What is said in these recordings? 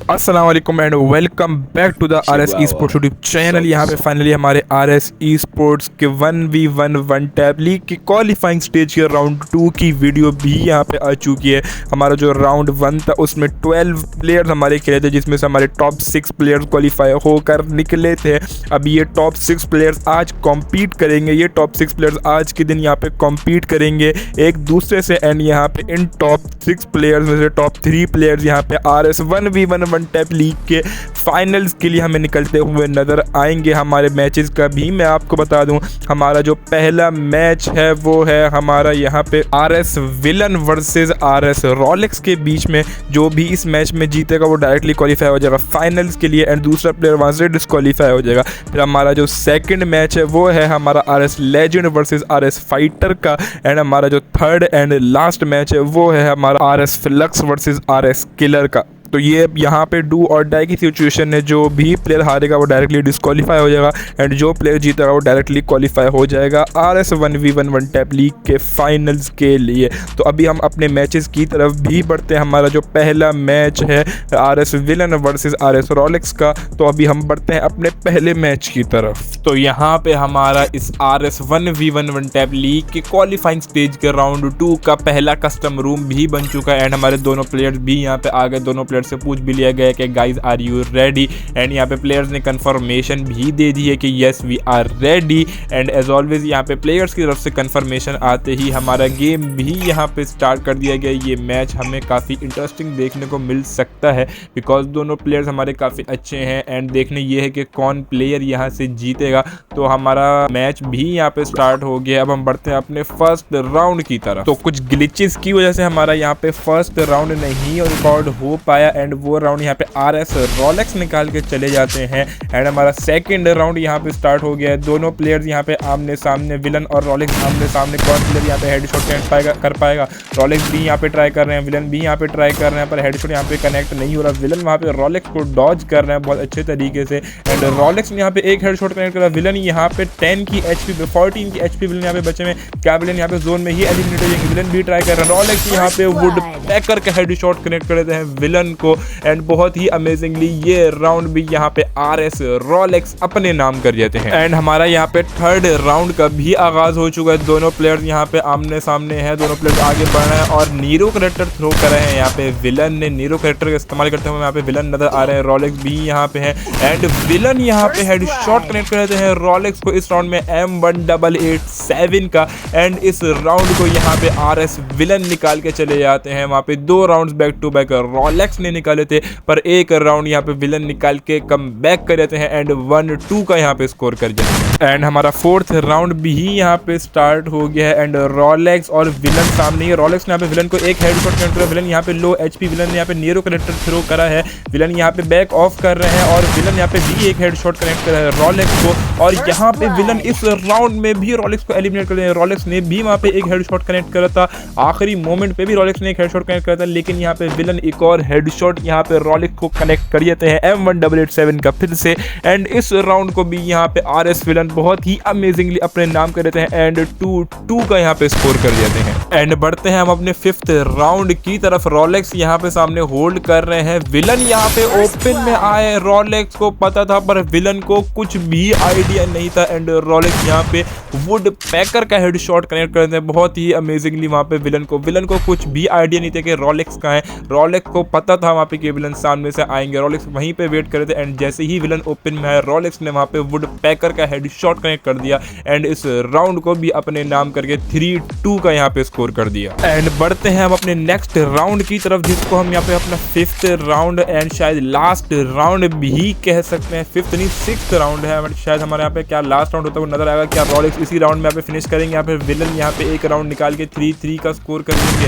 अस्सलाम वालेकुम and welcome back to the R S E sports YouTube channel. यहाँ पे फाइनली हमारे आर एस ई स्पोर्ट्स के 1v1 वन टैप लीग की क्वालिफाइंग स्टेज के राउंड 2 की वीडियो भी यहाँ पे आ चुकी है। हमारा जो राउंड 1 था उसमें 12 प्लेयर्स हमारे खेले थे, जिसमें से हमारे टॉप 6 प्लेयर्स क्वालिफाई होकर निकले थे। अब ये टॉप 6 प्लेयर्स आज कॉम्पीट करेंगे। ये टॉप 6 प्लेयर्स आज के दिन यहाँ पे कॉम्पीट करेंगे एक दूसरे से। एंड यहाँ पे इन टॉप 6 प्लेयर्स में से टॉप 3 प्लेयर्स यहाँ पे R S 1v1 one tap league के फाइनल्स के लिए हमें निकलते हुए नजर आएंगे। हमारे मैचेस का भी मैं आपको बता दूं, हमारा जो पहला मैच है वो है हमारा यहाँ पे R S villain versus R S Rolex के बीच में। जो भी इस मैच में जीतेगा वो डायरेक्टली क्वालिफाई हो जाएगा फाइनल्स के लिए, एंड दूसरा प्लेयर वहाँ से डिस्क्वालीफाई हो जाएगा। फिर हमारा जो सेकंड मैच है वो है हमारा R S legend versus R S fighter का। एंड हमारा जो थर्ड एंड लास्ट मैच है वो है हमारा R S flux versus R S killer का। तो ये यहाँ पे डू और डाई की सिचुएशन है। जो भी प्लेयर हारेगा वो डायरेक्टली डिस्क्वालीफाई हो जाएगा, एंड जो प्लेयर जीतेगा वो डायरेक्टली क्वालिफाई हो जाएगा R S 1v1 one tap league के फाइनल्स के लिए। तो अभी हम अपने मैचेस की तरफ भी बढ़ते हैं। हमारा जो पहला मैच है R S villain versus R S Rolex का, तो अभी हम बढ़ते हैं अपने पहले मैच की तरफ। तो यहाँ पे हमारा इस R S 1v1 one tap league के क्वालिफाइंग स्टेज के राउंड 2 का पहला कस्टम रूम भी बन चुका है, एंड हमारे दोनों प्लेयर्स भी यहाँ पे आ गए। दोनों प्लेयर्स से पूछ भी लिया गया है कि guys are you ready, and यहाँ पे प्लेयर्स ने कंफर्मेशन भी दे दी है कि yes we are ready. And as always यहाँ पे प्लेयर्स की तरफ से कंफर्मेशन आते ही हमारा गेम भी यहाँ पे स्टार्ट कर दिया गया। ये मैच हमें काफ़ी इंटरेस्टिंग देखने को मिल सकता है, बिकॉज दोनों प्लेयर्स हमारे काफ़ी अच्छे हैं। एंड देखने ये है कि कौन प्लेयर यहाँ से जीतेगा। तो हमारा मैच भी यहाँ पे स्टार्ट हो गया। अब हम बढ़ते हैं अपने फर्स्ट राउंड की तरफ। तो कुछ ग्लिचेस की वजह से हमारा यहाँ पे फर्स्ट राउंड नहीं रिकॉर्ड हो पाया, एंड वो राउंड यहाँ पे आर एस रोलेक्स निकाल के चले जाते हैं। एंड हमारा सेकंड राउंड यहाँ पे स्टार्ट हो गया है। दोनों प्लेयर्स यहाँ पे आमने सामने, विलन और रोलेक्स आमने सामने। कौन प्लेयर यहाँ पे हेडशॉट कर पाएगा? रोलेक्स भी यहाँ पे ट्राई कर रहे हैं, विलन भी यहाँ पे ट्राई कर रहे हैं, पर हेडशॉट यहाँ पे कनेक्ट नहीं हो रहा। विलन वहाँ पे रोलेक्स को डॉज कर रहे हैं बहुत अच्छे तरीके से, एंड रोलेक्स ने यहाँ पे एक हेडशॉट कनेक्ट करा। विलन यहाँ पे 10 की एचपी पे 14 की एचपी विलन यहाँ पे बचे में। क्या विलन यहाँ पे जोन में ही एलिमिनेट हो जाएंगे? विलन भी ट्राई कर रहे हैं। रोलेक्स यहाँ पे वुड पैकर के हेडशॉट कनेक्ट कर देते हैं विलन को, एंड बहुत ही अमेजिंगली ये राउंड भी यहाँ पे आर एस रोलेक्स अपने नाम कर जाते हैं। एंड हमारा यहाँ पे थर्ड राउंड का भी आगाज हो चुका है। दोनों प्लेयर्स यहाँ पे आमने सामने हैं, दोनों प्लेयर्स आगे बढ़ रहे हैं और नीरो करेक्टर थ्रो कर रहे हैं। यहाँ पे विलन ने नीरो करेक्टर का इस्तेमाल करते हुए यहाँ पे विलन नजर आ रहे हैं। रोलेक्स भी यहाँ पे है, एंड विलन यहाँ पे हेडशॉट कनेक्ट कर देते हैं रोलेक्स को इस राउंड में M1887 का। एंड इस राउंड को यहाँ पे आर एस विलन निकाल के चले जाते हैं। वहाँ पे 2 rounds back to back Rolex ने निकाले थे, पर एक राउंड यहाँ पे विलन निकाल के कम बैक कर देते हैं, एंड 1-2 का यहाँ पे स्कोर कर जाते हैं। एंड हमारा फोर्थ राउंड भी यहाँ पे स्टार्ट हो गया है, एंड रोलेक्स और विलन सामने ही। रोलेक्स ने यहाँ पे विलन को एक हेडशॉट कनेक्ट करा। विलन यहाँ पे लो एचपी, विलन ने यहाँ पे नीरो कनेक्टर थ्रो करा है। विलन यहाँ पे बैक ऑफ कर रहे हैं, और विलन यहाँ पे भी एक हेडशॉट कनेक्ट करा है रोलेक्स को, और यहाँ पे विलन इस राउंड में भी रोलेक्स को एलिमिनेट कर दिया। रोलेक्स ने भी वहाँ पे एक हेडशॉट कनेक्ट करा था, आखिरी मोमेंट पे भी रोलेक्स ने एक हेडशॉट कनेक्ट करा था, लेकिन यहाँ पे विलन एक और हेडशॉट यहाँ पे रोलेक्स को कनेक्ट कर देते हैं M1887 का फिर से। एंड इस राउंड को भी यहाँ पे आर एस विलन बहुत ही अमेजिंगली अपने नाम कर देते हैं, एंड 2-2 का यहाँ पे स्कोर कर देते हैं। एंड बढ़ते हैं हम अपने फिफ्थ राउंड की तरफ। रोलेक्स यहाँ पे सामने होल्ड कर रहे हैं। विलन यहाँ पे ओपन में आए, रोलेक्स को पता था पर विलन को कुछ भी आइडिया नहीं था, एंड रोलेक्स यहाँ पे वुड पैकर का हेडशॉट कनेक्ट कर देते हैं बहुत ही अमेजिंगली। वहाँ पे विलन को कुछ भी आइडिया नहीं था कि रोलेक्स कहाँ है। रोलेक्स को पता था वहाँ पे कि विलन सामने से आएंगे। रोलेक्स वहीं पे वेट कर रहे थे, एंड जैसे ही विलन ओपन में आया, रोलेक्स ने वहाँ पे वुड पैकर का हेडशॉट कनेक्ट कर दिया, एंड इस राउंड को भी अपने नाम करके 3-2 का यहाँ पे स्कोर कर दिया। एंड बढ़ते हैं हम अपने नेक्स्ट राउंड की तरफ, जिसको हम यहाँ पे अपना फिफ्थ राउंड एंड शायद लास्ट राउंड भी कह सकते हैं। फिफ्थ नहीं, सिक्स्थ राउंड है शायद हमारे यहाँ पे। क्या लास्ट राउंड होता है वो नजर आएगा। क्या रोलेक्स इसी राउंड में यहाँ पे फिनिश करेंगे? यहाँ पे विलन यहाँ पे एक राउंड निकाल के 3-3 का स्कोर कर देंगे,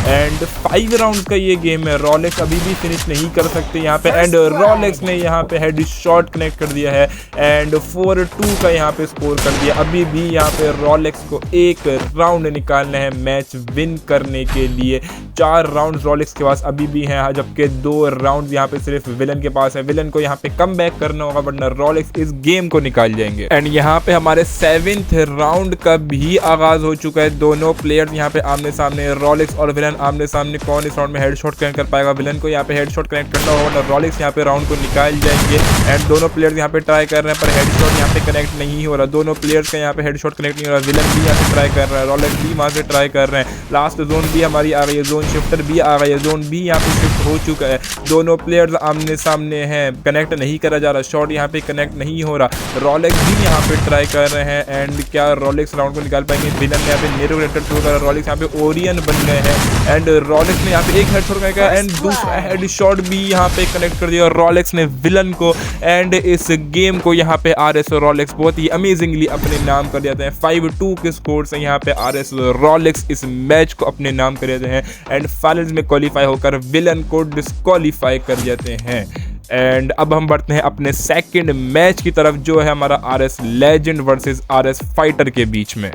एंड 5 राउंड का ये गेम है। रोलेक्स अभी भी फिनिश नहीं कर सकते यहाँ पे, एंड रोलेक्स ने यहाँ पे हेडशॉट कनेक्ट कर दिया है, एंड 4-2 का यहाँ पे स्कोर कर दिया। अभी भी यहाँ पे रोलेक्स को एक राउंड निकालना है मैच विन करने के लिए। 4 राउंड रोलेक्स के पास अभी भी हैं, जबकि 2 राउंड यहाँ पे सिर्फ विलन के पास है। विलन को यहाँ पे कम बैक करना होगा, वरना रोलेक्स इस गेम को निकाल जाएंगे। एंड यहाँ पे हमारे 7th राउंड का भी आगाज हो चुका है। दोनों प्लेयर्स यहाँ पे आमने सामने, रोलेक्स और विलन आमने सामने। कौन इस राउंड में हेडशॉट कर पाएगा? विलन को यहाँ यहाँ पे हेडशॉट कनेक्ट करना होगा, वरना रॉलेक्स यहाँ पे राउंड को निकाल जाएंगे। एंड दोनों प्लेयर्स यहाँ पे ट्राई कर रहे हैं पर हेडशॉट यहाँ पे कनेक्ट नहीं हो रहा, दोनों प्लेयर्स का यहाँ पे हेडशॉट कनेक्ट नहीं हो रहा। विलन भी यहाँ से ट्राई कर रहा है, रॉलेक्स भी वहाँ से ट्राई कर रहे हैं। लास्ट जोन भी हमारी आ गई है, जोन शिफ्टर भी आ गई है, जोन भी यहाँ पे शिफ्ट हो चुका है। दोनों प्लेयर्स आमने सामने हैं, कनेक्ट नहीं करा जा रहा, शॉट यहाँ पे कनेक्ट नहीं हो रहा। रॉलेक्स भी यहाँ पे ट्राई कर रहे हैं एंड क्या रॉलेक्स राउंड को निकाल पाएंगे? विलन यहाँ पे नेरो रेटर थ्रो कर रहा है, रॉलेक्स यहाँ पे ओरियन बन गए हैं एंड रॉलेक्स ने यहाँ पे एक हेडशॉट कनेक्ट एंड दूसरा हेडशॉट भी यहाँ पे कनेक्ट कर दिया रॉलेक्स ने विलन को। एंड इस गेम को यहाँ पे आरएस और रॉलेक्स बहुत ही अमेजिंगली अपने नाम कर देते हैं। 5-2 के स्कोर से यहाँ पे आरएस और रॉलेक्स इस मैच को अपने नाम कर देते हैं एंड फाइनल्स में क्वालिफाई होकर विलन को डिस्क्वालीफाई कर जाते हैं। एंड अब हम बढ़ते हैं अपने सेकंड मैच की तरफ, जो है हमारा RS legend versus RS fighter के बीच में।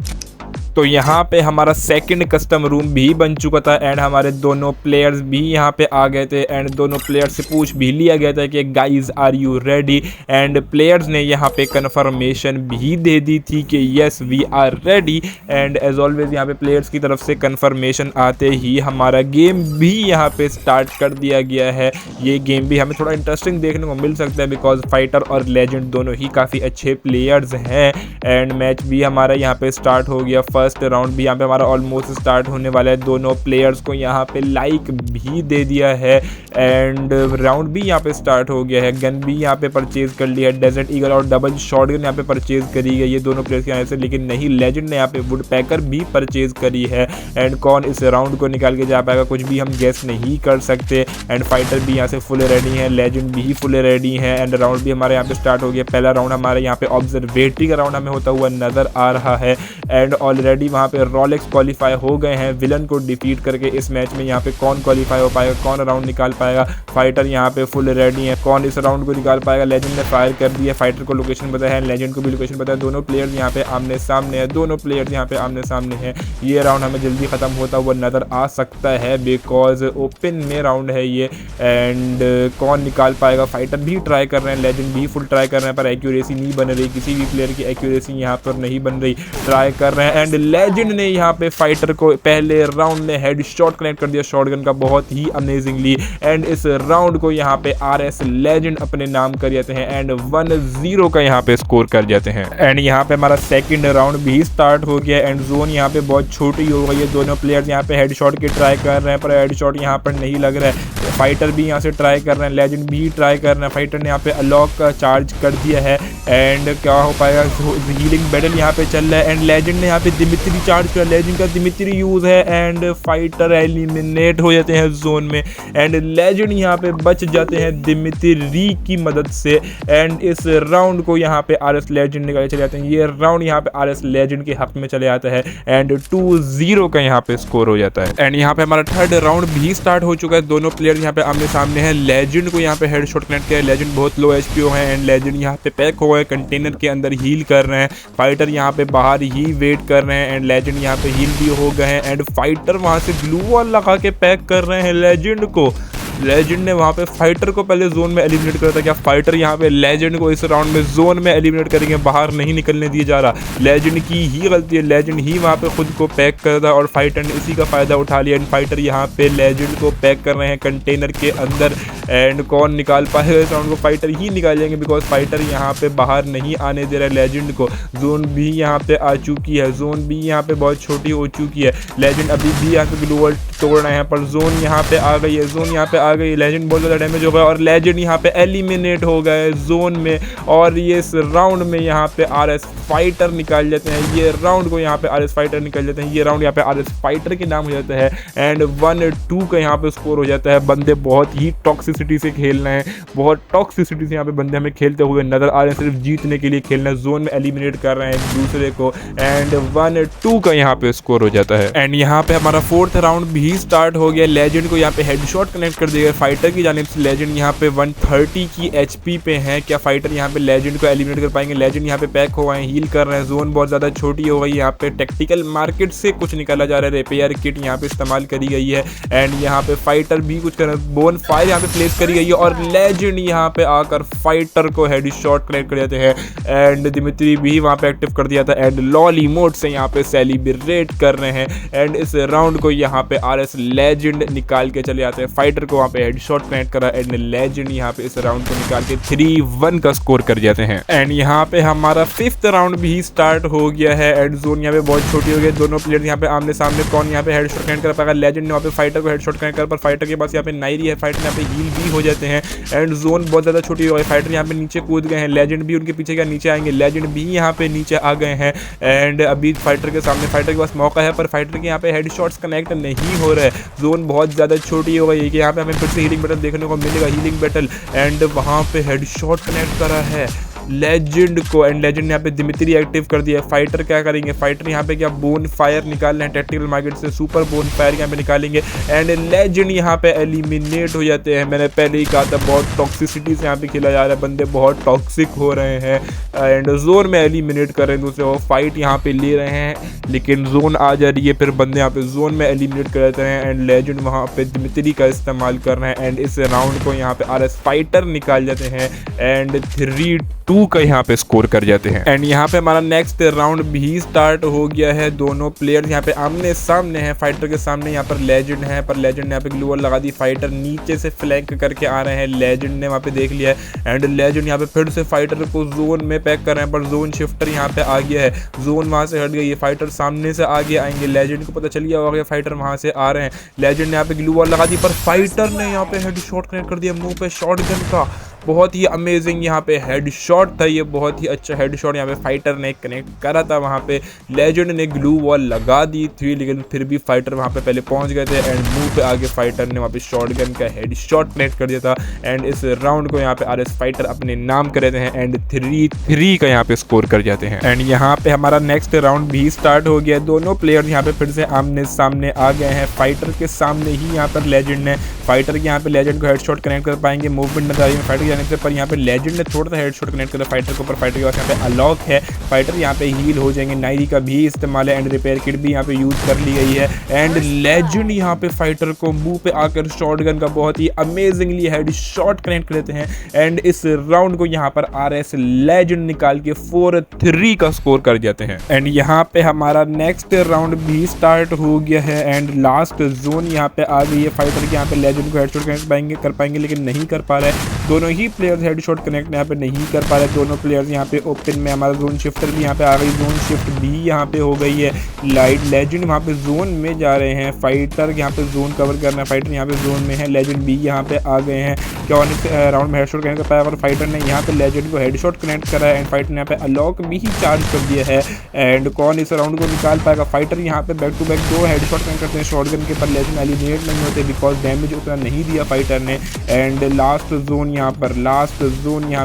तो यहाँ पे हमारा सेकंड कस्टम रूम भी बन चुका था एंड हमारे दोनों प्लेयर्स भी यहाँ पे आ गए थे एंड दोनों प्लेयर्स से पूछ भी लिया गया था कि guys are you ready, and players ने यहाँ पे कन्फर्मेशन भी दे दी थी कि yes we are ready. And as always यहाँ पे प्लेयर्स की तरफ से कन्फर्मेशन आते ही हमारा गेम भी यहाँ पे स्टार्ट कर दिया गया है। ये गेम भी हमें थोड़ा इंटरेस्टिंग देखने को मिल सकता है बिकॉज फाइटर और लेजेंड दोनों ही काफ़ी अच्छे प्लेयर्स हैं। एंड मैच भी हमारा यहाँ पे स्टार्ट हो गया, फर्स्ट राउंड भी यहाँ पे हमारा ऑलमोस्ट स्टार्ट होने वाला है। दोनों प्लेयर्स को यहाँ पे लाइक भी दे दिया है एंड राउंड भी यहाँ पे स्टार्ट हो गया है। गन भी यहाँ पे परचेज कर लिया है, डेजर्ट ईगल और डबल शॉटगन यहाँ पे परचेज करी है ये दोनों प्लेयर्स के यहाँ से, लेकिन नहीं लेजेंड ने यहाँ पे वुड पैकर भी परचेज करी है। एंड कौन इस राउंड को निकाल के जा पाएगा कुछ भी हम गेस नहीं कर सकते। एंड फाइटर भी यहाँ से फुल रेडी है, लेजेंड भी फुल रेडी है एंड राउंड भी हमारे यहाँ पे स्टार्ट हो गया। पहला राउंड हमारे यहाँ पे ऑब्जर्वेटरी का राउंड हमें होता हुआ नजर आ रहा है एंड ऑलरेडी वहाँ पे रॉलेक्स क्वालिफाई हो गए हैं विलन को डिफीट करके। इस मैच में यहाँ पे कौन क्वालिफाई हो पाएगा, कौन राउंड निकाल पाएगा? फाइटर यहाँ पे फुल रेडी है, कौन इस राउंड को निकाल पाएगा? लेजेंड ने फायर कर दिया, फाइटर को लोकेशन पता है, लेजेंड को भी लोकेशन पता है। दोनों प्लेयर्स यहाँ पे आमने सामने है, दोनों प्लेयर्स यहाँ पे आमने सामने हैं। ये राउंड हमें जल्दी खत्म होता हुआ नजर आ सकता है बिकॉज ओपन में राउंड है ये। एंड कौन निकाल पाएगा? फाइटर भी ट्राई कर रहे हैं, लेजेंड भी फुल ट्राई कर रहे हैं पर एक्यूरेसी नहीं बन रही, किसी भी प्लेयर की एक्यूरेसी यहाँ पर नहीं बन रही। ट्राई कर रहे हैं एंड लेजेंड ने यहाँ पे फाइटर को पहले राउंड में हेडशॉट कनेक्ट कर दिया शॉटगन का बहुत ही अमेजिंगली। एंड इस राउंड को यहाँ पे आरएस लेजेंड अपने नाम कर जाते हैं एंड 1-0 का यहाँ पे स्कोर कर जाते हैं। एंड यहाँ पे हमारा सेकंड राउंड भी स्टार्ट हो गया एंड जोन यहाँ पे बहुत छोटी हो गई है। दोनों प्लेयर्स यहाँ पे हेडशॉट की ट्राई कर रहे हैं पर हेडशॉट यहाँ पर नहीं लग रहा है। फाइटर भी यहाँ से ट्राई कर रहे हैं, लेजेंड भी ट्राई कर रहे हैं। फाइटर ने यहाँ पे अनलॉक का चार्ज कर दिया है एंड क्या हो पाएगा? हीलिंग बैटल यहाँ पे चल रहा है एंड लेजेंड ने यहाँ पे दिमित्री चार्ज किया, लेजेंड का दिमित्री यूज है एंड फाइटर एलिमिनेट हो जाते हैं जोन में एंड लेजेंड यहाँ पे बच जाते हैं दिमित्री की मदद से। एंड इस राउंड को यहाँ पे आरएस लेजेंड निकाले चले जाते हैं। ये राउंड यहाँ पे आरएस लेजेंड के हक में चले जाता है एंड 2-0 का यहाँ पे स्कोर हो जाता है। एंड यहाँ पे हमारा थर्ड राउंड भी स्टार्ट हो चुका है। दोनों प्लेयर यहाँ पे आमने सामने हैं। लेजेंड को यहाँ पे हेडशॉट कनेक्ट किया है, लेजेंड बहुत लो एचपी है एंड लेजेंड यहाँ पे पैक हो गए, कंटेनर के अंदर हील कर रहे हैं। फाइटर यहाँ पे बाहर ही वेट कर रहे हैं एंड लेजेंड यहाँ पे हील भी हो गए हैं एंड फाइटर वहां से ग्लू वॉल लगा के पैक कर रहे हैं लेजेंड को। लेजेंड ने वहाँ पे फाइटर को पहले जोन में एलिमिनेट करा था, क्या फाइटर यहाँ पे लेजेंड को इस राउंड में जोन में एलिमिनेट करेंगे? बाहर नहीं निकलने दिया जा रहा, लेजेंड की ही गलती है, लेजेंड ही वहाँ पे खुद को पैक कर रहा था और फाइटर ने इसी का फायदा उठा लिया एंड फाइटर यहाँ पे लेजेंड को पैक कर रहे हैं कंटेनर के अंदर। एंड कौन निकाल पाएगा इस राउंड को? फाइटर ही निकालेंगे बिकॉज फाइटर यहाँ पे बाहर नहीं आने दे रहा है लेजेंड को। जोन भी यहाँ पे आ चुकी है, जोन भी यहाँ पे बहुत छोटी हो चुकी है। लेजेंड अभी भी यहाँ पे ग्लू वॉल तोड़ रहे हैं पर जोन यहाँ पे आ गई है, जोन यहाँ पे आ गई। लेजेंड बहुत ज़्यादा डैमेज हो गया और लेजेंड यहाँ पे एलिमिनेट हो गए जोन में और ये इस राउंड में यहाँ पे आरएस फाइटर निकाल जाते हैं। ये राउंड को यहाँ पे आरएस फाइटर निकाल जाते हैं, ये राउंड यहाँ पे आरएस फाइटर के नाम हो जाता है एंड 1-2 का यहाँ पे स्कोर हो जाता है। बंदे बहुत ही टॉक्सिसिटी से खेल रहे हैं, बहुत टॉक्सिसिटी से यहाँ पे बंदे हमें खेलते हुए नजर आ रहे हैं, सिर्फ जीतने के लिए खेलना है। जोन में एलिमिनेट कर रहे हैं एक दूसरे को एंड 1-2 का यहाँ पे स्कोर हो जाता है। एंड यहाँ पे हमारा फोर्थ राउंड भी स्टार्ट हो गया। लेजेंड को यहाँ पे हेडशॉट कनेक्ट कर दिया फाइटर की जानिब से। लेजेंड यहाँ पे 130 की एचपी पे है, क्या फाइटर यहाँ पे लेजेंड को एलिमिनेट कर पाएंगे? लेजेंड यहाँ पे पैक हो गए हैं, हील कर रहे हैं। जोन बहुत ज़्यादा छोटी हो गई, यहाँ पे टेक्टिकल मार्केट से कुछ निकाला जा रहा है, रिपेयर किट यहाँ पे इस्तेमाल करी गई है एंड यहाँ पे फाइटर भी कुछ कर रहे हैं। बोन फायर यहाँ पे प्लेस करी गई है और लेजेंड यहाँ पे आकर फाइटर को हेडशॉट कनेक्ट कर देते हैं एंड दिमित्री भी वहाँ पे एक्टिव कर दिया था एंड लॉली मोड से यहाँ पे सेलिब्रेट कर रहे हैं एंड इस राउंड को यहाँ पे आरएस लेजेंड निकाल के चले जाते हैं। फाइटर को वहाँ पे हेडशॉट कनेक्ट करा एंड लेजेंड यहाँ पे इस राउंड को निकाल के 3-1 का स्कोर कर जाते हैं। एंड यहाँ पे हमारा 5th राउंड भी स्टार्ट हो गया है एंड जोन यहाँ पे बहुत छोटी हो गई। दोनों प्लेयर यहाँ पे आमने सामने, कौन यहाँ पे हेडशॉट कनेक्ट कर पाएगा। लेजेंड ने वहाँ पे फाइटर को हेडशॉट कनेक्ट कर, पर फाइटर के पास यहाँ पे नायरी है, फाइटर यहाँ पे हील भी हो जाते हैं एंड जोन बहुत ज़्यादा छोटी हो गई। फाइटर यहाँ पे नीचे कूद गए हैं, लेजेंड भी उनके पीछे क्या नीचे आएंगे, लेजेंड भी यहाँ पे नीचे आ गए हैं एंड अभी फाइटर के सामने, फाइटर के पास मौका है पर फाइटर के यहाँ पे हेडशॉट्स कनेक्ट नहीं हो रहे। जोन बहुत ज़्यादा छोटी हो गई है कि यहाँ पे हमें फिर से हीलिंग बैटल देखने को मिलेगा, हीलिंग बैटल एंड वहाँ पे हेडशॉट कनेक्ट करा है लेजेंड को एंड लेजेंड ने यहाँ पे दिमित्री एक्टिव कर दिया है। फाइटर क्या करेंगे, फाइटर यहाँ पे क्या बोन फायर निकाल रहे हैं टैक्टिकल मार्केट से, सुपर बोन फायर यहाँ पे निकालेंगे एंड लेजेंड यहाँ पे एलिमिनेट हो जाते हैं। मैंने पहले ही कहा था बहुत टॉक्सिसिटी से यहाँ पे खेला जा रहा है, बंदे बहुत टॉक्सिक हो रहे हैं एंड जोन में एलिमिनेट कर रहे हैं दूसरे को, फाइट यहाँ पे ले रहे हैं लेकिन जोन आ जा रही है, फिर बंदे यहाँ पे जोन में एलिमिनेट कर देते हैं एंड लेजेंड वहाँ पे दिमित्री का इस्तेमाल कर रहे हैं एंड इस राउंड को यहाँ पे RS फाइटर निकाल जाते हैं एंड 3-2 का यहाँ पे स्कोर कर जाते हैं। एंड यहाँ पे हमारा नेक्स्ट राउंड भी स्टार्ट हो गया है। दोनों प्लेयर्स यहाँ पे आमने सामने हैं, फाइटर के सामने यहाँ पर लेजेंड है, पर लेजेंड ने यहाँ पे ग्लू वॉल लगा दी, फाइटर नीचे से फ्लैंक करके आ रहे हैं, लेजेंड ने वहाँ पे देख लिया है एंड लेजेंड यहाँ पे फिर से फाइटर को जोन में पैक कर रहे हैं, पर जोन शिफ्टर यहाँ पे आ गया है, जोन वहाँ से हट गई है, फाइटर सामने से आगे आएंगे, लेजेंड को पता चल गया होगा फाइटर वहाँ से आ रहे हैं, लेजेंड ने यहाँ पे ग्लू वॉल लगा दी, पर फाइटर ने यहाँ पे हेडशॉट कनेक्ट कर दिया मुंह पे शॉटगन का। बहुत ही अमेजिंग यहाँ पे हेडशॉट था, ये बहुत ही अच्छा हेडशॉट यहाँ पे फाइटर ने कनेक्ट करा था। वहाँ पे लेजेंड ने ग्लू वॉल लगा दी थी लेकिन फिर भी फाइटर वहाँ पे पहले पहुँच गए थे एंड मुंह पे आगे फाइटर ने वहाँ पे शॉटगन का हेडशॉट कनेक्ट कर दिया था एंड इस राउंड को यहाँ पे RS फाइटर अपने नाम कर देते हैं एंड 3-3 का यहाँ पे स्कोर कर जाते हैं। एंड यहाँ पे हमारा नेक्स्ट राउंड भी स्टार्ट हो गया। दोनों प्लेयर यहाँ पे फिर से आमने सामने आ गए हैं, फाइटर के सामने ही यहाँ पर लेजेंड ने, फाइटर के यहाँ पे लेजेंड को हेडशॉट कनेक्ट कर पाएंगे, मूवमेंट नजर आ रही है फाइटर जाने से, पर यहाँ पे लेजेंड ने थोड़ा सा हेडशॉट कनेक्ट करा फाइटर को, पर फाइटर के पास यहाँ पे अनलॉक है, फाइटर यहाँ पे हील हो जाएंगे, नायरी का भी इस्तेमाल है एंड रिपेयर किट भी यहाँ पे यूज कर ली गई है एंड लेजेंड यहाँ पे फाइटर को मुंह पे आकर शॉटगन का बहुत ही अमेजिंगली हेडशॉट कनेक्ट कर देते हैं एंड इस राउंड को यहाँ पर RS लेजेंड निकाल के 4-3 का स्कोर कर जाते हैं। एंड यहाँ पे हमारा नेक्स्ट राउंड भी स्टार्ट हो गया है एंड लास्ट जोन यहाँ पे आ गई है, फाइटर के यहाँ पे लेजेंड को हेडशॉट कनेक्ट कर पाएंगे लेकिन नहीं कर पा रहे हैं, दोनों ही प्लेयर्स हेडशॉट कनेक्ट यहाँ पे नहीं कर पा रहे, दोनों प्लेयर्स यहाँ पे ओपन में, हमारा जोन शिफ्टर भी यहाँ पे आ गई, जोन शिफ्ट भी यहाँ पे हो गई है, लाइट लेजेंड वहाँ पे जोन में जा रहे हैं, फाइटर यहाँ पे जोन कवर करना है, फाइटर यहाँ पे जोन में है, लेजेंड भी यहाँ पे आ गए हैं, क्या राउंड में हेडशॉट कनेक्ट कर पाया और फाइटर ने यहाँ पे लेजेंड को हेडशॉट कनेक्ट करा है एंड फाइटर ने यहाँ पे अनलॉक भी ही चार्ज कर दिया है एंड कौन इस राउंड को निकाल पाएगा। फाइटर यहाँ पे back to back 2 headshot connect करते हैं शॉटगन के, पर लेजेंड एलिमिनेट नहीं होते बिकॉज डैमेज उतना नहीं दिया फाइटर ने एंड लास्ट जोन यहाँ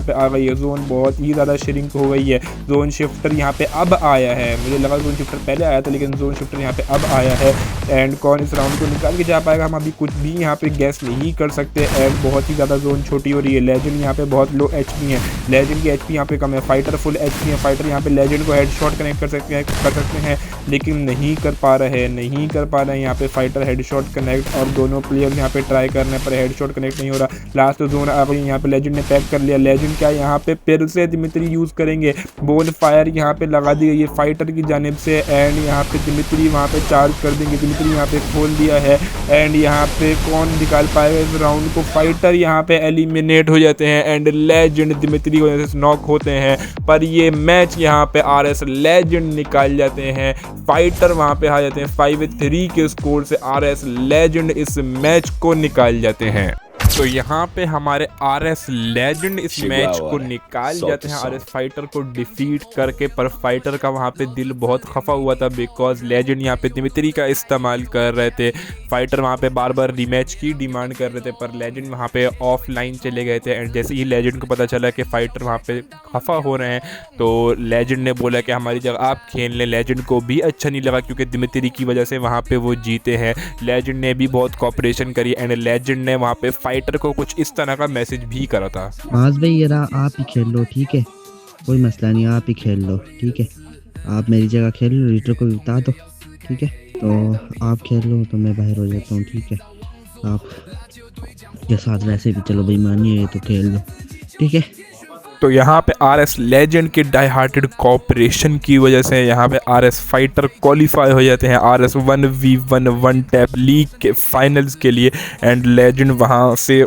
पे आ गई है, जोन बहुत ही ज़्यादा श्रिंक हो गई है, जोन शिफ्टर यहाँ पे अब आया है, मुझे लगा जोन शिफ्टर पहले आया था लेकिन जोन शिफ्टर यहाँ पे अब आया है एंड कौन इस राउंड को निकाल के जा पाएगा हम अभी कुछ भी यहाँ पे गैस नहीं कर सकते एंड बहुत ही ज़्यादा जोन छोटी हो रही है, लेजेंड यहाँ पे बहुत लो HP है, लेजेंड की HP यहाँ पे कम है, फाइटर फुल HP है, फाइटर यहाँ पे लेजेंड को हेडशॉट कनेक्ट कर सकते हैं लेकिन नहीं कर पा रहे हैं यहाँ पे फाइटर हेडशॉट कनेक्ट और दोनों प्लेयर यहाँ पे ट्राई करने पर हेडशॉट कनेक्ट नहीं हो रहा। लास्ट जोन आ गई, यहाँ पे लेजेंड ने पैक कर लिया, लेजेंड क्या यहाँ पे फिर से दिमित्री यूज करेंगे, बोन फायर यहाँ पे लगा दी गई है फाइटर की जानिब से एंड यहाँ पे दिमित्री वहाँ पे चार्ज कर देंगे, दिमित्री यहाँ पे खोल दिया है एंड यहाँ पे कौन निकाल पाएगा इस राउंड को, फाइटर यहाँ पे एलिमिनेट हो जाते हैं एंड लेजेंड दिमित्री वजह से नॉक होते हैं, पर ये मैच यहाँ पे RS लेजेंड निकाल जाते हैं, फाइटर वहाँ पे आ जाते हैं 5-3 के स्कोर से, RS लेजेंड इस मैच को निकाल जाते हैं। तो यहाँ पे हमारे RS लेजेंड इस मैच को निकाल जाते हैं RS फाइटर को डिफीट करके, पर फाइटर का वहाँ पे दिल बहुत खफा हुआ था बिकॉज लेजेंड यहाँ पे दिमित्री का इस्तेमाल कर रहे थे, फाइटर वहाँ पे बार बार रीमैच की डिमांड कर रहे थे पर लेजेंड वहाँ पे ऑफलाइन चले गए थे एंड जैसे ही लेजेंड को पता चला कि फाइटर वहाँ पे खफा हो रहे हैं तो लेजेंड ने बोला कि हमारी जगह आप खेल लें। लेजेंड को भी अच्छा नहीं लगा क्योंकि दिमित्री की वजह से वहाँ पे वो जीते हैं, लेजेंड ने भी बहुत कॉपरेशन करी एंड लेजेंड ने वहाँ पे फाइटर को कुछ इस तरह का मैसेज भी करा था, आज भाई ये रहा आप ही खेल लो, ठीक है कोई मसला नहीं, आप ही खेल लो, ठीक है आप मेरी जगह खेल लो, लीडर को बता दो, ठीक है तो आप खेल लो तो मैं बाहर हो जाता हूँ, ठीक है आप के साथ वैसे भी चलो बेईमानी है तो खेल लो, ठीक है तो यहाँ पे RS लेजेंड के डाई हार्टेड कॉपरेशन की वजह से यहाँ पे RS फाइटर क्वालिफाई हो जाते हैं RS 1v1 one tap league के फाइनल्स के लिए। एंड लेजेंड वहाँ से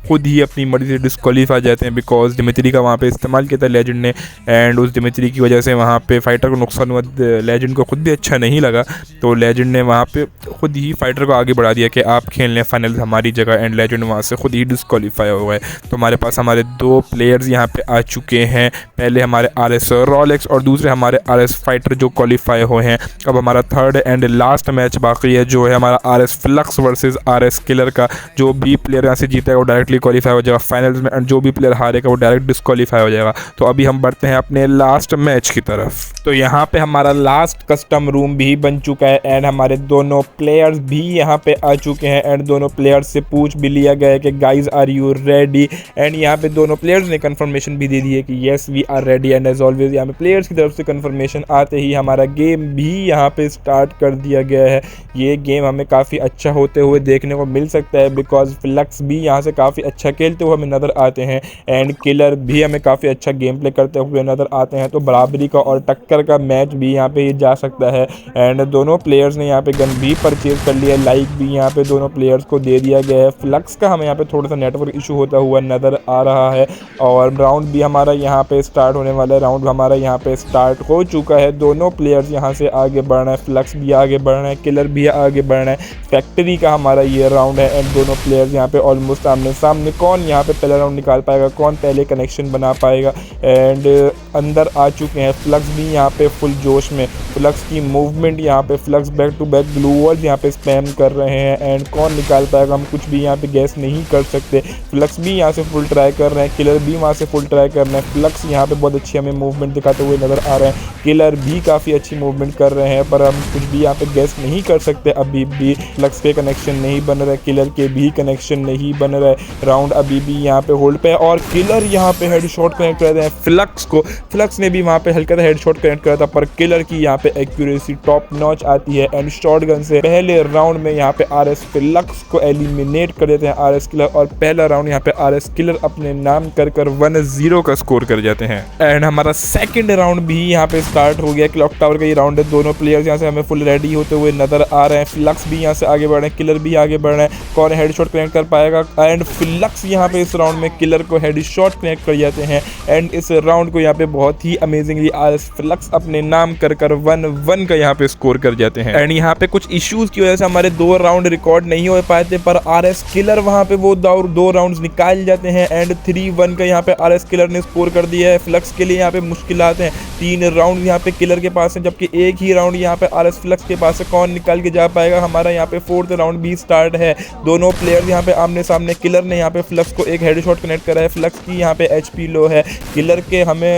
खुद ही अपनी मर्जी से डिस्क्वालीफाई जाते हैं बिकॉज डिमित्री का वहाँ पे इस्तेमाल किया था लेजेंड ने, एंड उस डिमित्री की वजह से वहाँ पे फाइटर को नुकसान हुआ। लेजेंड को खुद भी अच्छा नहीं लगा, तो लेजेंड ने वहाँ पे खुद ही फाइटर को आगे बढ़ा दिया कि आप खेल लें फाइनल हमारी जगह, एंड लेजेंड वहाँ से खुद ही डिस्क्वालीफाई हो गए। तो हमारे पास हमारे 2 प्लेयर्स यहाँ पे आ चुके हैं, पहले हमारे RS रोलेक्स और दूसरे हमारे RS फाइटर जो क्वालिफाई हुए हैं। अब हमारा थर्ड एंड लास्ट मैच बाकी है जो है हमारा RS flux versus RS killer का। जो भी प्लेयर यहाँ से जीतेगा वो डायरेक्टली क्वालिफाई हो जाएगा फाइनल्स में, एंड जो भी प्लेयर हारेगा वो डायरेक्ट डिस्क्वालीफाई हो जाएगा। तो अभी हम बढ़ते हैं अपने लास्ट मैच की तरफ। तो यहाँ पे हमारा लास्ट कस्टम रूम भी बन चुका है एंड हमारे दोनों प्लेयर्स भी यहाँ पे आ चुके हैं, एंड दोनों प्लेयर्स से पूछ भी लिया गया है कि guys are you ready, and यहाँ पे दोनों प्लेयर्स ने कंफर्मेशन भी दे दी है कि yes we are ready. And as always यहाँ पे प्लेयर्स की तरफ से कंफर्मेशन आते ही हमारा गेम भी यहाँ पे स्टार्ट कर दिया गया है। ये गेम हमें काफ़ी अच्छा होते हुए देखने को मिल सकता है बिकॉज फ्लक्स भी यहाँ से काफ़ी अच्छा खेलते हुए हमें नज़र आते हैं, एंड किलर भी हमें काफ़ी अच्छा गेम प्ले करते हुए नज़र आते हैं। तो बराबरी का और टक्कर का मैच भी यहाँ पे जा सकता है, एंड दोनों प्लेयर्स ने यहाँ पे गन भी परचेज कर लिया, लाइक भी यहाँ पे दोनों प्लेयर्स को दे दिया गया है। फ्लक्स का हमें यहाँ पे थोड़ा सा नेटवर्क इशू होता हुआ नज़र आ रहा है, और राउंड भी हमारा यहाँ पे स्टार्ट होने वाला है। राउंड हमारा यहाँ पे स्टार्ट हो चुका है, दोनों प्लेयर्स यहाँ से आगे बढ़ रहे हैं, फ्लक्स भी आगे बढ़ रहे हैं, किलर भी आगे बढ़ रहे हैं। फैक्ट्री का हमारा ये राउंड है, एंड दोनों प्लेयर्स यहाँ पे ऑलमोस्ट आमने सामने। कौन यहाँ पे पहला राउंड निकाल पाएगा, कौन पहले कनेक्शन बना पाएगा, एंड अंदर आ चुके हैं। फ्लक्स भी यहाँ पे फुल जोश में, फ्लक्स की मूवमेंट यहाँ पे, Flux back to back glue walls यहाँ पे स्पैम कर रहे हैं, एंड कौन निकाल पाएगा हम कुछ भी यहाँ पे गैस नहीं कर सकते। फ्लक्स भी यहाँ से फुल ट्राई कर रहे हैं, किलर भी वहाँ से फुल ट्राई कर रहे हैं। फ्लक्स यहाँ पे बहुत अच्छी हमें मूवमेंट दिखाते हुए नज़र आ रहे हैं, किलर भी काफ़ी अच्छी मूवमेंट कर रहे हैं, पर हम कुछ भी यहाँ पे गैस नहीं कर सकते। अभी भी फ्लक्स के कनेक्शन नहीं बन रहे, किलर के भी कनेक्शन नहीं बन रहे। राउंड अभी भी यहाँ पे होल्ड पे है, और किलर यहाँ पे हेडशॉट कनेक्ट कर रहे हैं फ्लक्स को। फ्लक्स ने भी वहाँ पे हल्का सा हेडशॉट कनेक्ट करा था, पर किलर की यहाँ पे एक्यूरेसी टॉप नॉच आती है, एंड शॉटगन से पहले राउंड में यहाँ पे RS फ्लक्स को एलिमिनेट कर देते हैं RS किलर, और पहला राउंड यहाँ पे RS किलर अपने नाम कर 1-0 का स्कोर कर जाते हैं। एंड हमारा सेकंड राउंड भी यहाँ पे स्टार्ट हो गया। क्लॉक टावर का ये राउंड है, दोनों प्लेयर्स यहाँ से हमें फुल रेडी होते हुए नजर आ रहे हैं। फ्लक्स भी यहाँ से आगे बढ़ रहे हैं, किलर भी आगे बढ़ रहे हैं, कौन हेडशॉट कनेक्ट कर पाएगा, एंड फ्लक्स यहाँ पे इस राउंड में किलर को हेडशॉट कनेक्ट कर जाते हैं, एंड इस राउंड को यहाँ पे बहुत ही अमेजिंगली RS फ्लक्स अपने नाम कर 1-1 का यहाँ पे स्कोर कर जाते हैं। एंड यहाँ पे कुछ इश्यूज की वजह से हमारे 2 राउंड रिकॉर्ड नहीं हो पाए थे, पर RS किलर वहाँ पे वो 2 राउंड्स निकाल जाते हैं, एंड 3-1 का यहाँ पे RS किलर ने स्कोर कर दिया है। फ्लक्स के लिए यहाँ पे मुश्किलात हैं, 3 राउंड यहाँ पे किलर के पास है, जबकि एक ही राउंड यहाँ पे RS फ्लक्स के पास है। कौन निकाल के जा पाएगा, हमारा यहाँ पे 4th राउंड भी स्टार्ट है। दोनों प्लेयर यहाँ पे आमने सामने, किलर ने यहाँ पे फ्लक्स को एक हेडशॉट कनेक्ट करा है, फ्लक्स की यहाँ पे HP लो है। किलर के हमें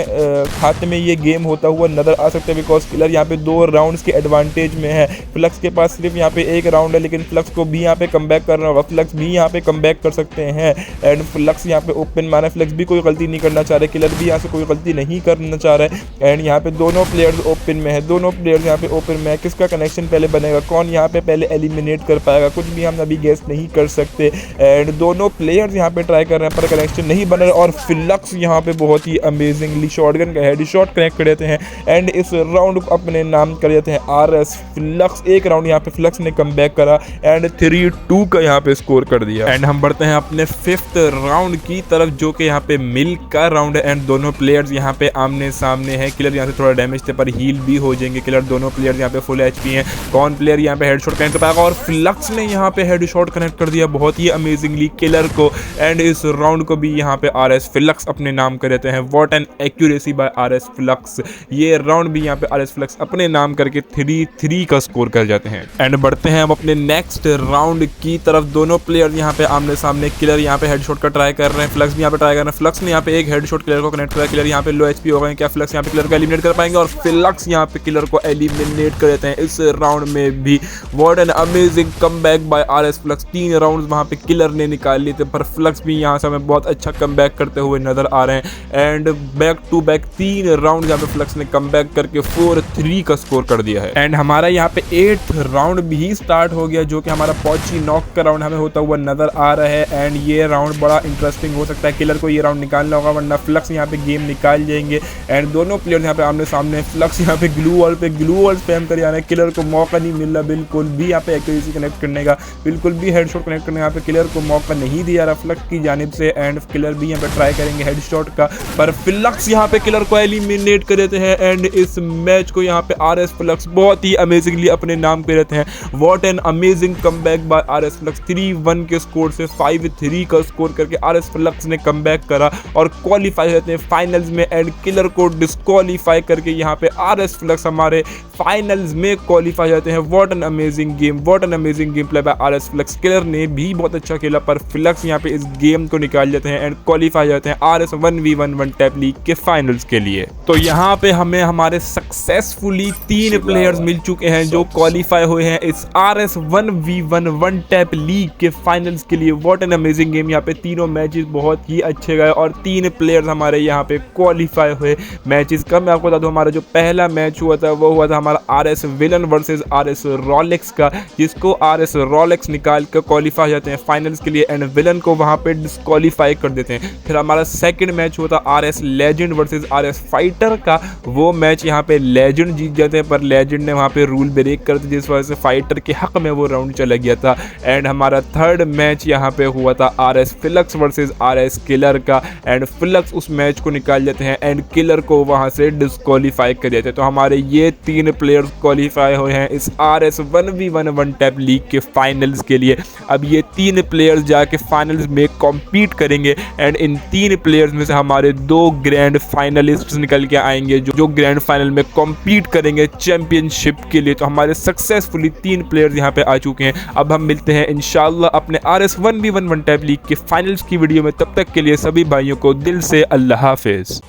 खाते में ये गेम होता हुआ नजर आ सकता है बिकॉज किलर यहाँ पे 2 राउंड्स के एडवांटेज में है। फ्लक्स के पास सिर्फ यहाँ पे 1 राउंड है, लेकिन फ्लक्स को भी यहाँ पे कम बैक करना होगा, फ्लक्स भी यहाँ पे कम बैक कर सकते हैं, एंड फ्लक्स यहाँ पे ओपन मारा। फ्लक्स भी कोई गलती नहीं करना चाह रहे, किलर भी यहाँ से कोई गलती नहीं करना चाह रहे, एंड यहाँ पे दोनों प्लेयर्स ओपन में है, दोनों प्लेयर्स यहाँ पे ओपन में है। किसका कनेक्शन पहले बनेगा, कौन यहाँ पे पहले एलिमिनेट कर पाएगा, कुछ भी हम अभी गेस नहीं कर सकते। एंड दोनों प्लेयर्स यहाँ पे ट्राई कर रहे हैं पर कनेक्शन नहीं बन रहा, और फ्लक्स यहाँ पे बहुत ही अमेजिंगली शॉटगन का हेडशॉट कनेक्ट कर देते हैं, एंड इस राउंड को अपने नाम कर देते हैं RS फ्लक्स। एक राउंड यहाँ पे फ्लक्स ने कम बैक करा, एंड 3-2 का यहाँ पे स्कोर कर दिया। एंड हम बढ़ते हैं अपने 5th राउंड की तरफ, जो कि यहाँ पे मिल का राउंड है, एंड दोनों प्लेयर्स यहाँ पे आमने सामने हैं। किलर यहाँ से थोड़ा डैमेज थे पर हील भी हो जाएंगे किलर, दोनों प्लेयर्स यहाँ पे फुल HP हैं। कौन प्लेयर यहाँ पे हेडशॉट कनेक्ट कर पाएगा, और फ्लक्स ने यहाँ पे हेडशॉट कनेक्ट कर दिया बहुत ही अमेजिंगली किलर को, एंड इस राउंड को भी यहाँ पे RS फ्लक्स अपने नाम कर देते हैं। What an accuracy by RS Flux. ये राउंड भी यहाँ पे RS फ्लक्स अपने नाम करके 3-3 का स्कोर कर जाते हैं। एंड बढ़ते हैं हम अपने नेक्स्ट राउंड की तरफ। दोनों प्लेयर यहाँ पे आमने सामने, किलर यहाँ पे हेडशॉट का ट्राई कर रहे हैं, फ्लक्स भी यहाँ पे ट्राई कर रहे हैं। फ्लक्स ने यहाँ पे एक हेडशॉट किलर को कनेक्ट करा, किलर यहाँ पे लो HP हो गए, क्या फ्लक्स यहाँ पे किलर को एलिमिनेट कर पाएंगे, और फ्लक्स यहाँ पे किलर को एलिमिनेट कर देते हैं इस राउंड में भी। What an amazing comeback by RS Flux. 3 rounds वहाँ पे किलर ने निकाल लिए थे, पर फ्लक्स भी यहाँ से हमें बहुत अच्छा कमबैक करते हुए नजर आ रहे हैं, and back to back 3 round यहाँ पे फ्लक्स ने कम बैक करके 4-3 का स्कोर कर दिया है। एंड हमारा यहाँ पे 8th राउंड भी स्टार्ट हो गया, जो कि हमारा पॉची नॉक का राउंड हमें होता हुआ नजर आ रहा है। एंड ये राउंड बड़ा इंटरेस्टिंग हो सकता है, किलर को ये राउंड निकालना होगा वरना फ्लक्स यहाँ पे गेम निकाल जाएंगे। एंड दोनों प्लेयर्स यहाँ पे आमने सामने, फ्लक्स यहाँ पे ग्लू वॉल स्पैम कर जाना है, किलर को मौका नहीं मिल रहा बिल्कुल भी यहाँ पे एक्यूरेसी कनेक्ट करने का, बिल्कुल भी हेडशॉट कनेक्ट करने का यहाँ पे किलर को मौका नहीं दिया रहा फ्लक्स की जानिब से। एंड किलर भी यहाँ पे ट्राई करेंगे हेडशॉट का, पर फ्लक्स यहाँ पे किलर को एलिमिनेट कर देते हैं। एंड इस मैच को यहाँ पे आरएस फ्लक्स बहुत ही अमेजिंगली अपने नाम पे रहते हैं। What an amazing comeback by RS Flux, 3-1 के स्कोर से 5-3 का स्कोर करके आरएस फ्लक्स ने कमबैक करा और क्वालिफाई होते हैं फाइनल्स में। एंड किलर को डिस्क्वालीफाई करके यहाँ पे आरएस फ्लक्स हमारे फाइनल्स में क्वालिफाई होते हैं। What an amazing game, what an amazing game play by RS flux. Killer ने भी बहुत अच्छा खेला पर फ्लक्स यहाँ पे इस गेम को निकाल जाते हैं एंड क्वालिफाई जाते हैं RS 1v1 one tap league के फाइनल्स के लिए। तो यहाँ पे हमें हमारे सक्सेसफुली 3 प्लेयर्स मिल चुके हैं जो क्वालिफाई हुए हैं इस RS 1v1 one tap league के फाइनल्स के लिए। व्हाट एन अमेजिंग गेम, यहाँ पे तीनों मैचेस बहुत ही अच्छे गए और 3 प्लेयर्स हमारे यहाँ पे क्वालिफाई हुए मैचेस का। मैं आपको बता दूं हमारा जो पहला मैच हुआ था वो हुआ था हमारा RS villain versus RS Rolex का, जिसको आरएस रोलेक्स निकाल कर क्वालिफाई जाते हैं फाइनल्स के लिए एंड विलन को वहां पे डिस्क्वालीफाई कर देते हैं। फिर हमारा सेकंड मैच हुआ था RS legend versus RS fighter का, वो मैच यहाँ पे लेजेंड जीत जाते हैं पर लेजेंड ने वहां पे रूल ब्रेक कर दिया जिस वजह से फाइटर के हक में वो राउंड चला गया था। एंड हमारा थर्ड मैच यहाँ पे हुआ था RS flux versus RS killer का एंड फ्लक्स उस मैच को निकाल जाते हैं एंड किलर को वहां से डिस्क्वालीफाई कर देते हैं। तो हमारे ये 3 प्लेयर्स क्वालिफाई हुए हैं इस RS 1v1 one tap league के फाइनल्स के लिए। अब ये 3 प्लेयर्स जाके फाइनल्स में कॉम्पीट करेंगे एंड इन 3 प्लेयर्स में से हमारे 2 ग्रैंड फाइनलिस्ट निकल के आएंगे जो ग्रैंड फाइनल में कॉम्पीट करेंगे चैंपियनशिप के लिए। तो हमारे सक्सेसफुली 3 प्लेयर्स यहाँ पे आ चुके हैं। अब हम मिलते हैं इंशाल्लाह अपने RS 1v1 one tap league के फाइनल्स की वीडियो में। तब तक के लिए सभी भाइयों को दिल से अल्लाह हाफिज।